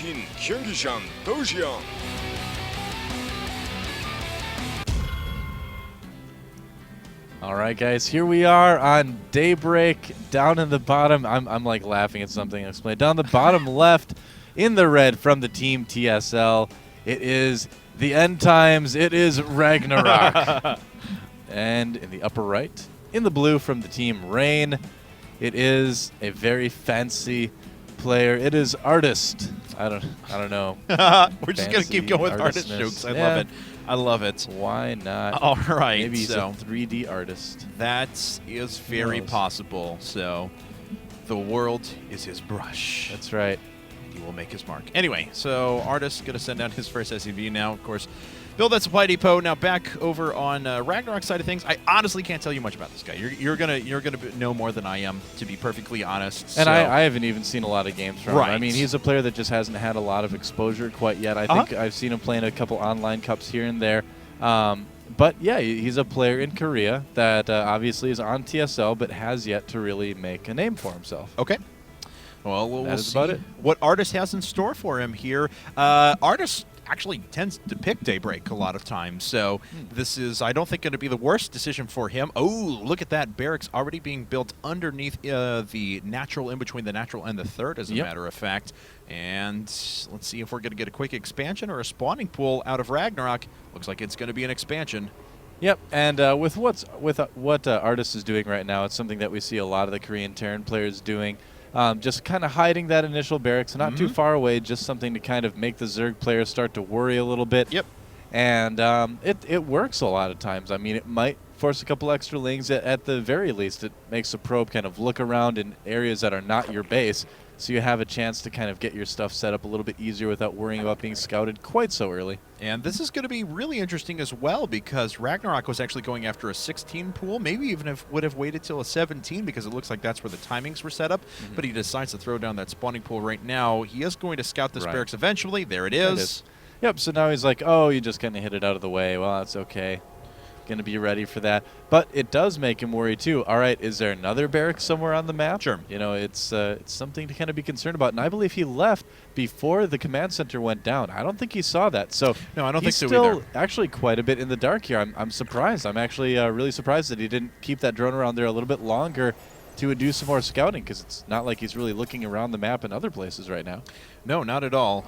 ReIGN 경기장 도시형. All right, guys, here we are on Daybreak, down in the bottom. I'm like laughing at something. I'll explain. Down the bottom left, in the red from the team TSL, it is the end times. It is Ragnarok. And in the upper right, in the blue from the team ReIGN, it is a very fancy player. It is Artist. I don't know. We're just gonna keep going with Artist jokes. I love it. I love it. Why not? All right. Maybe he's so a 3D artist. That is very possible. So the world is his brush. That's right. He will make his mark. Anyway, so Artist going to send out his first SUV now, of course. Build that supply depot. Now back over on Ragnarok side of things. I honestly can't tell you much about this guy. You're gonna know more than I am, to be perfectly honest. And so. I haven't even seen a lot of games from him. I mean, he's a player that just hasn't had a lot of exposure quite yet. I think I've seen him playing a couple online cups here and there. But yeah, he's a player in Korea that obviously is on TSL, but has yet to really make a name for himself. Okay. Well, we'll see about it. What Artist has in store for him here. Artist actually tends to pick Daybreak a lot of times, so this is, I don't think, going to be the worst decision for him. Oh, look at that. Barracks already being built underneath the natural, in between the natural and the third, as a matter of fact. And let's see if we're going to get a quick expansion or a spawning pool out of Ragnarok. Looks like it's going to be an expansion. Yep, and with what Artist is doing right now, it's something that we see a lot of the Korean Terran players doing. Just kind of hiding that initial barracks, not too far away, just something to kind of make the Zerg players start to worry a little bit. Yep. And it works a lot of times. I mean, it might force a couple extra lings. At the very least, it makes the probe kind of look around in areas that are not your base, so you have a chance to kind of get your stuff set up a little bit easier without worrying about being scouted quite so early. And this is going to be really interesting as well, because Ragnarok was actually going after a 16 pool, maybe even would have waited till a 17, because it looks like that's where the timings were set up. But he decides to throw down that spawning pool right now. He is going to scout this barracks eventually. There it is. Yep, so now he's like, oh, you just kind of hit it out of the way. Well, that's okay. Going to be ready for that. But it does make him worry, too. All right, is there another barracks somewhere on the map? Sure. You know, it's something to kind of be concerned about. And I believe he left before the command center went down. I don't think he saw that. So no, I don't think so either. He's still either. actually quite a bit in the dark here. I'm surprised. I'm actually really surprised that he didn't keep that drone around there a little bit longer to do some more scouting, because it's not like he's really looking around the map in other places right now. No, not at all.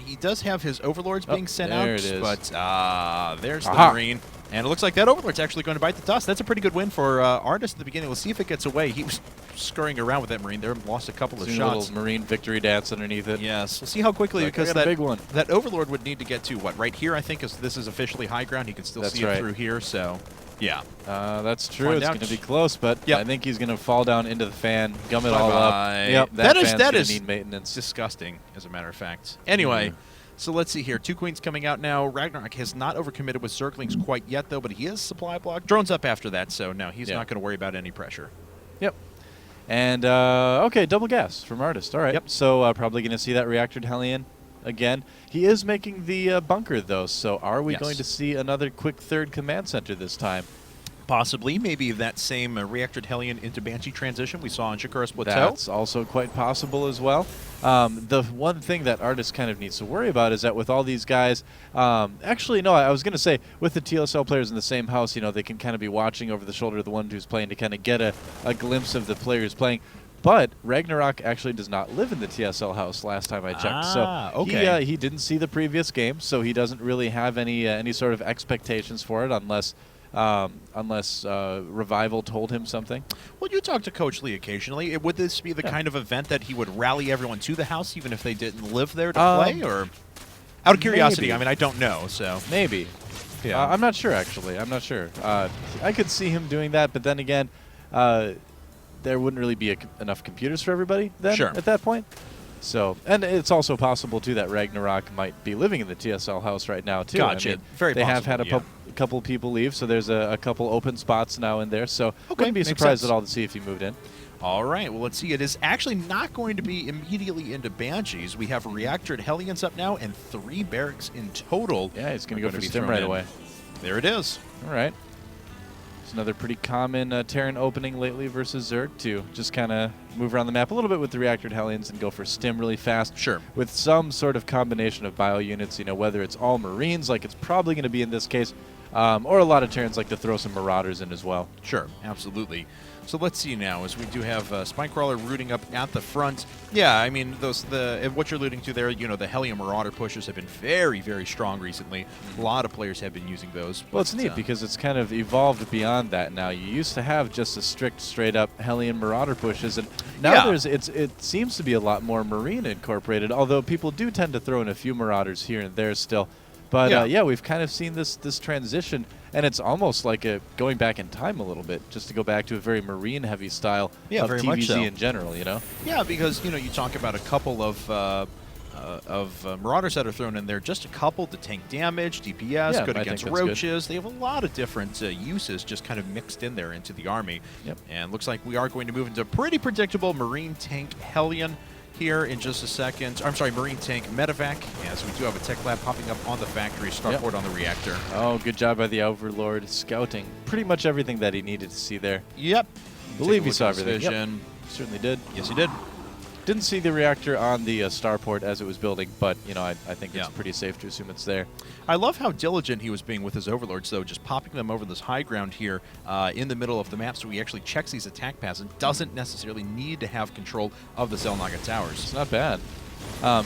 He does have his overlords being sent out, there it is. but there's the Marine. And it looks like that overlord's actually going to bite the dust. That's a pretty good win for Artist at the beginning. We'll see if it gets away. He was scurrying around with that Marine there, lost a couple of shots. A little Marine victory dance underneath it. Yes, we'll see how quickly, because that big one. That overlord would need to get to, what, right here, I think, is this is officially high ground. He can still see it through here, so... Yeah. That's true. It's going to be close, but I think he's going to fall down into the fan, gum it all up. Yep, that is need maintenance. Disgusting, as a matter of fact. Anyway, so let's see here. 2 queens coming out now. Ragnarok has not overcommitted with Zerglings quite yet, though, but he is supply block. Drones up after that, so no, he's not going to worry about any pressure. Yep. And, okay, double gas from Artist. All right. Yep. So probably going to see that reactored Hellion again. He is making the bunker, though, so are we going to see another quick third command center this time? Possibly. Maybe that same reactored Hellion into Banshee transition we saw on Shakura's Plateau. That's also quite possible as well. The one thing that Artist kind of needs to worry about is that with all these guys, actually, no, I was going to say, with the TSL players in the same house, you know, they can kind of be watching over the shoulder of the one who's playing to kind of get a glimpse of the players playing. But Ragnarok actually does not live in the TSL house last time I checked. So he didn't see the previous game, so he doesn't really have any sort of expectations for it unless Revival told him something. Well, you talk to Coach Lee occasionally. Would this be the kind of event that he would rally everyone to the house even if they didn't live there to play? Or out of curiosity, maybe. I mean, I don't know. So maybe. Yeah. I'm not sure, actually. I'm not sure. I could see him doing that, but then again, there wouldn't really be enough computers for everybody then at that point. So, and it's also possible, too, that Ragnarok might be living in the TSL house right now, too. Gotcha. I mean, Very they possible, have had a couple people leave, so there's a couple open spots now in there. So wouldn't be surprised at all to see if he moved in. All right, well, let's see. It is actually not going to be immediately into Banshees. We have reactored Hellions up now and 3 barracks in total. Yeah, he's going to go for Stim right away. There it is. All right. It's another pretty common Terran opening lately versus Zerg to just kind of move around the map a little bit with the reactored Hellions and go for stim really fast. Sure. With some sort of combination of bio units, you know, whether it's all Marines, like it's probably going to be in this case, or a lot of Terrans like to throw some Marauders in as well. Sure, absolutely. So let's see now, as we do have Spinecrawler rooting up at the front. Yeah, I mean, what you're alluding to there, you know, the Hellion Marauder pushes have been very, very strong recently. A lot of players have been using those. Well, it's neat because it's kind of evolved beyond that now. You used to have just a strict, straight-up Hellion Marauder pushes, and now it seems to be a lot more Marine incorporated, although people do tend to throw in a few Marauders here and there still. But yeah, we've kind of seen this transition, and it's almost like going back in time a little bit, just to go back to a very Marine-heavy style of very TVZ much so. in general, you know? Yeah, because, you know, you talk about a couple of Marauders that are thrown in there, just a couple to tank damage, DPS, good against roaches. They have a lot of different uses just kind of mixed in there into the army. Yep. And looks like we are going to move into a pretty predictable Marine tank Hellion here in just a second. I'm sorry, Marine tank Medevac, as we do have a tech lab popping up on the factory, starport on the reactor. Oh, good job by the Overlord scouting pretty much everything that he needed to see there. Yep. Believe he saw everything. Yep. Certainly did. Yes, he did. Didn't see the reactor on the starport as it was building, but you know, I think it's pretty safe to assume it's there. I love how diligent he was being with his overlords, though, just popping them over this high ground here in the middle of the map, so he actually checks these attack paths and doesn't necessarily need to have control of the Xel'Naga towers. It's not bad.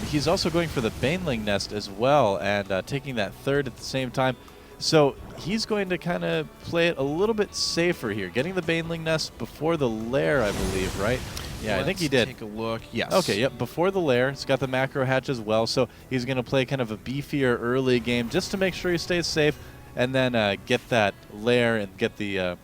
He's also going for the Baneling nest as well, and taking that third at the same time. So he's going to kind of play it a little bit safer here, getting the Baneling nest before the lair, I believe, right? Yeah, I think he did. Take a look. Yes. Okay, yep, before the lair. It's got the macro hatch as well, so he's going to play kind of a beefier early game just to make sure he stays safe, and then get that lair and get the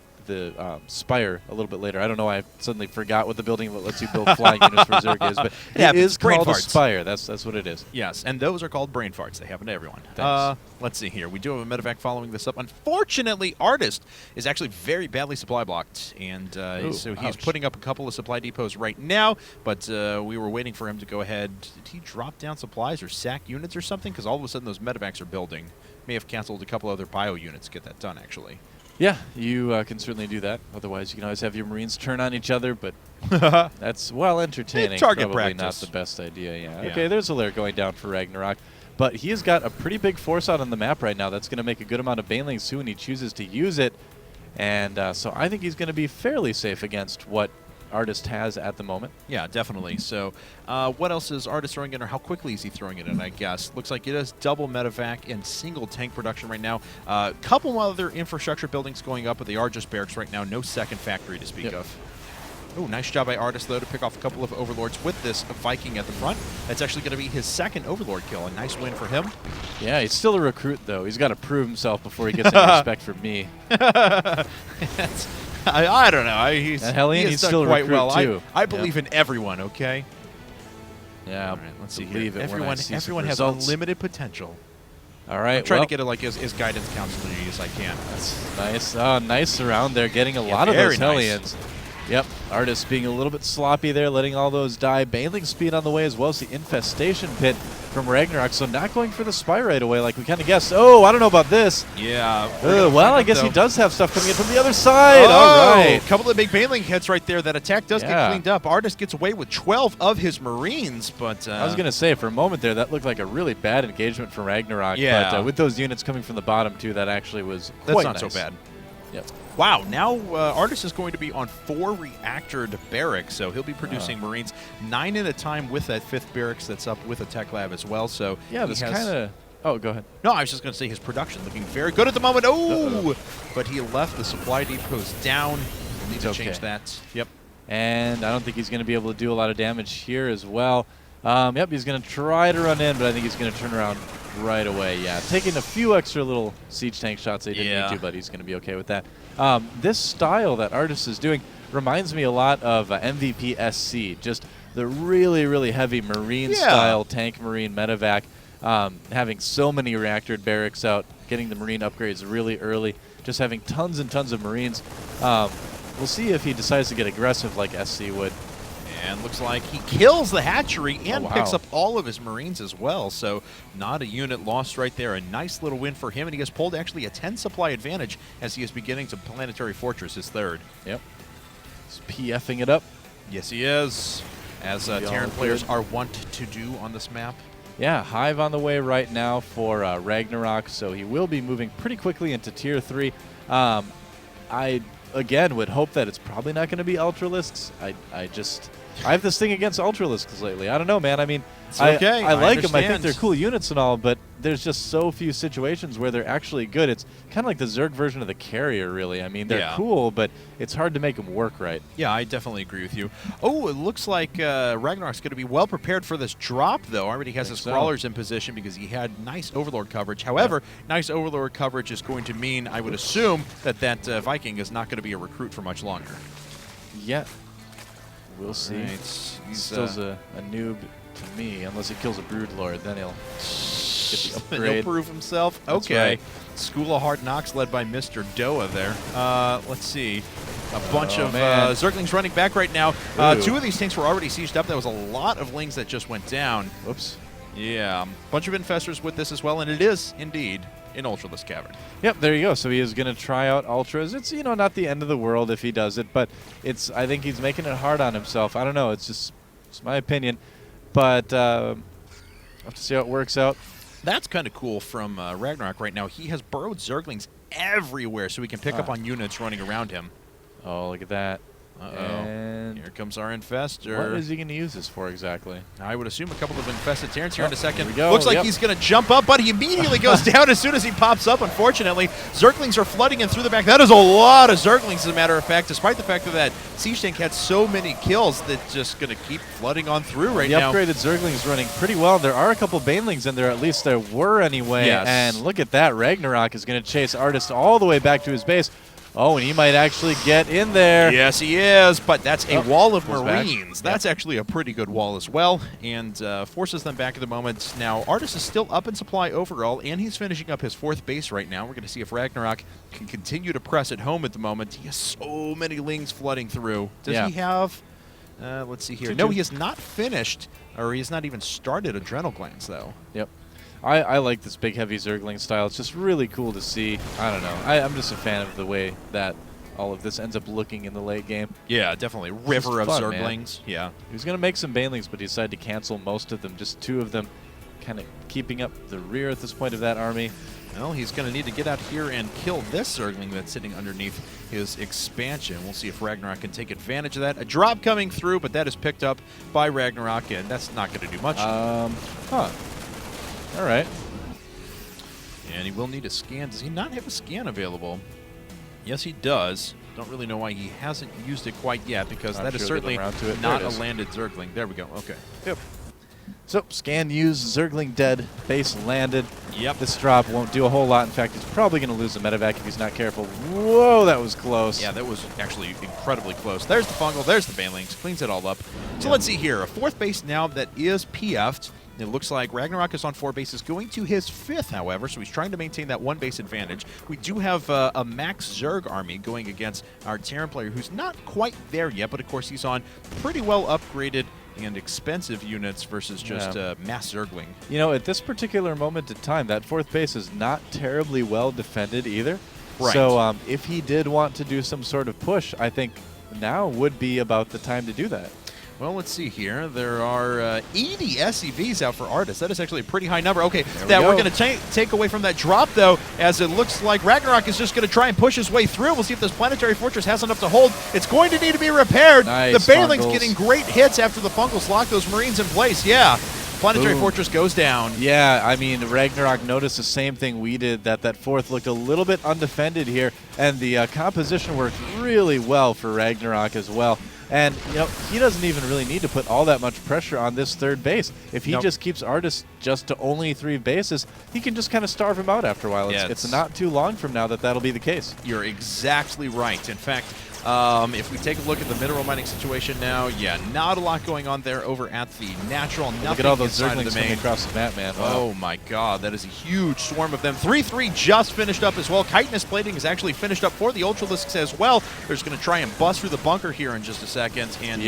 Spire a little bit later. I don't know why I suddenly forgot what the building that lets you build flying units for Zerg is, but it is called a Spire. That's what it is. Yes, and those are called brain farts. They happen to everyone. Thanks. Let's see here. We do have a Medevac following this up. Unfortunately, Artist is actually very badly supply blocked, and so he's putting up a couple of supply depots right now, but we were waiting for him to go ahead. Did he drop down supplies or sack units or something? Because all of a sudden those Medevacs are building. May have canceled a couple other bio units to get that done, actually. Yeah, you can certainly do that. Otherwise, you can always have your Marines turn on each other, but that's, while entertaining, target probably practice. not the best idea. Yeah. Okay, there's a lair going down for RagnaroK. But he has got a pretty big force out on the map right now. That's going to make a good amount of Banelings too, and he chooses to use it. And so I think he's going to be fairly safe against what Artist has at the moment. Yeah, definitely. So what else is Artist throwing in, or how quickly is he throwing it in, I guess? Looks like it is double Medevac and single tank production right now. A couple other infrastructure buildings going up, but they are just barracks right now. No second factory to speak of. Oh, nice job by Artist, though, to pick off a couple of Overlords with this Viking at the front. That's actually going to be his second Overlord kill. A nice win for him. Yeah, he's still a recruit, though. He's got to prove himself before he gets any respect from me. I don't know. He's still quite well. Too. I believe in everyone, okay? Yeah, all right, let's see believe here. it. Everyone has unlimited potential. All right, I'm trying to get it like as guidance counseling as I can. That's nice. Oh, nice around there, getting a lot of those Hellions. Yep, Artist being a little bit sloppy there, letting all those die. Baneling speed on the way as well as the Infestation Pit from RagnaroK, so not going for the Spire right away like we kind of guessed. Oh, I don't know about this. Yeah. Well, I guess he does have stuff coming in from the other side. Oh, all right. A couple of big Baneling hits right there. That attack does get cleaned up. Artist gets away with 12 of his Marines, but... I was going to say, for a moment there, that looked like a really bad engagement for RagnaroK. Yeah. But with those units coming from the bottom, too, that actually was That's quite not nice. so bad. Yep. Wow, now Artist is going to be on 4 reactored barracks, so he'll be producing Marines 9 at a time with that 5th barracks that's up with a tech lab as well. So yeah, this kind of... Oh, go ahead. No, I was just going to say his production looking very good at the moment. Oh, but he left the supply depots down. We'll need to change that. Yep. And I don't think he's going to be able to do a lot of damage here as well. Yep, he's going to try to run in, but I think he's going to turn around right away. Yeah, taking a few extra little siege tank shots they didn't need to, but he's going to be okay with that. This style that Artist is doing reminds me a lot of MVP SC, just the really, really heavy Marine-style tank Marine Medevac, having so many reactored barracks out, getting the Marine upgrades really early, just having tons and tons of Marines. We'll see if he decides to get aggressive like SC would. And looks like he kills the hatchery and Oh, wow. picks up all of his Marines as well. So not a unit lost right there. A nice little win for him, and he has pulled actually a 10 supply advantage as he is beginning to Planetary Fortress his third. Yep. He's PFing it up. Yes, he is, as Be all Terran good. players are wont to do on this map. Yeah, Hive on the way right now for RagnaroK, so he will be moving pretty quickly into Tier 3. I, again, would hope that it's probably not going to be Ultralisks. I have this thing against Ultralisks lately. I don't know, man. I mean, It's okay. I like them. I think understand. they're cool units and all, but there's just so few situations where they're actually good. It's kind of like the Zerg version of the Carrier, really. I mean, they're Yeah. cool, but it's hard to make them work right. Yeah, I definitely agree with you. Oh, it looks like RagnarOK's going to be well prepared for this drop, though. Already has his so. crawlers in position because he had nice Overlord coverage. However, nice Overlord coverage is going to mean, I would assume, that Viking is not going to be a recruit for much longer. Yeah. We'll see. Right. He's He's still a noob to me, unless he kills a Broodlord. Then he'll get the upgrade. He'll prove himself. That's Okay. right. School of Hard Knocks led by Mr. Doa there. Let's see. A bunch of man. Zerglings running back right now. Ooh. 2 of these tanks were already sieged up. There was a lot of Lings that just went down. Whoops. Yeah, bunch of Infestors with this as well, and it is indeed an Ultralisk Cavern. Yep, there you go. So he is going to try out Ultras. It's, not the end of the world if he does it, but I think he's making it hard on himself. I don't know. It's my opinion. But we'll have to see how it works out. That's kind of cool from RagnarOK right now. He has burrowed Zerglings everywhere so he can pick up on units running around him. Oh, look at that. Uh-oh. And Here comes our Infestor. what is he going to use this for exactly? I would assume a couple of infested Terrans here in a second. Here we go. Looks like Yep. he's going to jump up, but he immediately goes down as soon as he pops up, unfortunately. Zerglings are flooding in through the back. That is a lot of Zerglings, as a matter of fact, despite the fact that Siege Tank had so many kills that's just going to keep flooding on through right The now. upgraded Zergling's running pretty well. There are a couple Banelings in there, at least there were anyway. Yes. And look at that. RagnarOK is going to chase Artist all the way back to his base. Oh, and he might actually get in there. Yes, he is, but that's a wall of goes back. Marines. That's actually a pretty good wall as well, and forces them back at the moment. Now, Artist is still up in supply overall, and he's finishing up his 4th base right now. We're going to see if RagnarOK can continue to press at home at the moment. He has so many Lings flooding through. Does Yeah. he have... let's see here. Two, No, two. he has not finished, or he has not even started Adrenal Glands, though. Yep. I like this big, heavy Zergling style. It's just really cool to see. I don't know. I'm just a fan of the way that all of this ends up looking in the late game. Yeah, definitely. River of fun, man. Zerglings. Yeah. He was going to make some Banelings, but he decided to cancel most of them. Just 2 of them kind of keeping up the rear at this point of that army. Well, he's going to need to get out here and kill this Zergling that's sitting underneath his expansion. We'll see if RagnarOK can take advantage of that. A drop coming through, but that is picked up by RagnarOK, and that's not going to do much. All right. And he will need a scan. Does he not have a scan available? Yes, he does. Don't really know why he hasn't used it quite yet, because I'm that is sure certainly they'll round to it. not There a it is. landed Zergling. There we go. Okay. Yep. So, scan used, Zergling dead, base landed. Yep. This drop won't do a whole lot. In fact, he's probably going to lose the medevac if he's not careful. Whoa, that was close. Yeah, that was actually incredibly close. There's the fungal, there's the Banelings, cleans it all up. So let's see here, a 4th base now that is PF'd. It looks like RagnarOK is on 4 bases, going to his 5th, however, so he's trying to maintain that 1 base advantage. We do have a max Zerg army going against our Terran player, who's not quite there yet, but of course he's on pretty well upgraded and expensive units versus just mass Zergling. You know, at this particular moment in time, that 4th base is not terribly well defended either. Right. So if he did want to do some sort of push, I think now would be about the time to do that. Well, let's see here. There are 80 SCVs out for Artist. That is actually a pretty high number. Okay, we we're go. going to take away from that drop, though, as it looks like RagnarOK is just going to try and push his way through. We'll see if this Planetary Fortress has enough to hold. It's going to need to be repaired. Nice, the Banelings Fungals. getting great hits after the Fungals lock those Marines in place. Yeah, Planetary Boom. Fortress goes down. Yeah, I mean, RagnarOK noticed the same thing we did, that 4th looked a little bit undefended here, and the composition worked really well for RagnarOK as well. And, he doesn't even really need to put all that much pressure on this 3rd base. If he just keeps Artist just to only 3 bases, he can just kind of starve him out after a while. Yeah, it's not too long from now that'll be the case. You're exactly right. In fact, if we take a look at the mineral mining situation now, yeah, not a lot going on there over at the natural. Nothing Look at all those inside of Zerglings the coming main. across the map, man. Wow. Oh my god, that is a huge swarm of them. 3-3 just finished up as well. Chitinous plating is actually finished up for the Ultralisks as well. They're just going to try and bust through the bunker here in just a second. And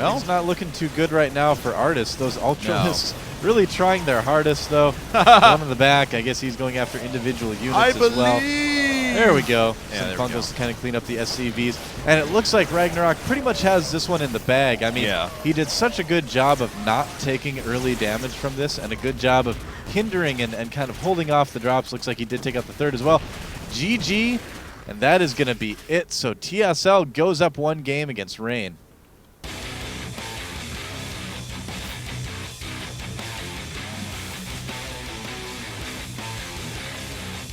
Well, it's not looking too good right now for Artists. Those Ultralists really trying their hardest, though. One in the back. I guess he's going after individual units as well. There we go. Yeah, Some Fungos to kind of clean up the SCVs. And it looks like RagnaroK pretty much has this one in the bag. I mean, he did such a good job of not taking early damage from this and a good job of hindering and kind of holding off the drops. Looks like he did take out the third as well. GG, and that is going to be it. So TSL goes up 1 game against ReIGN.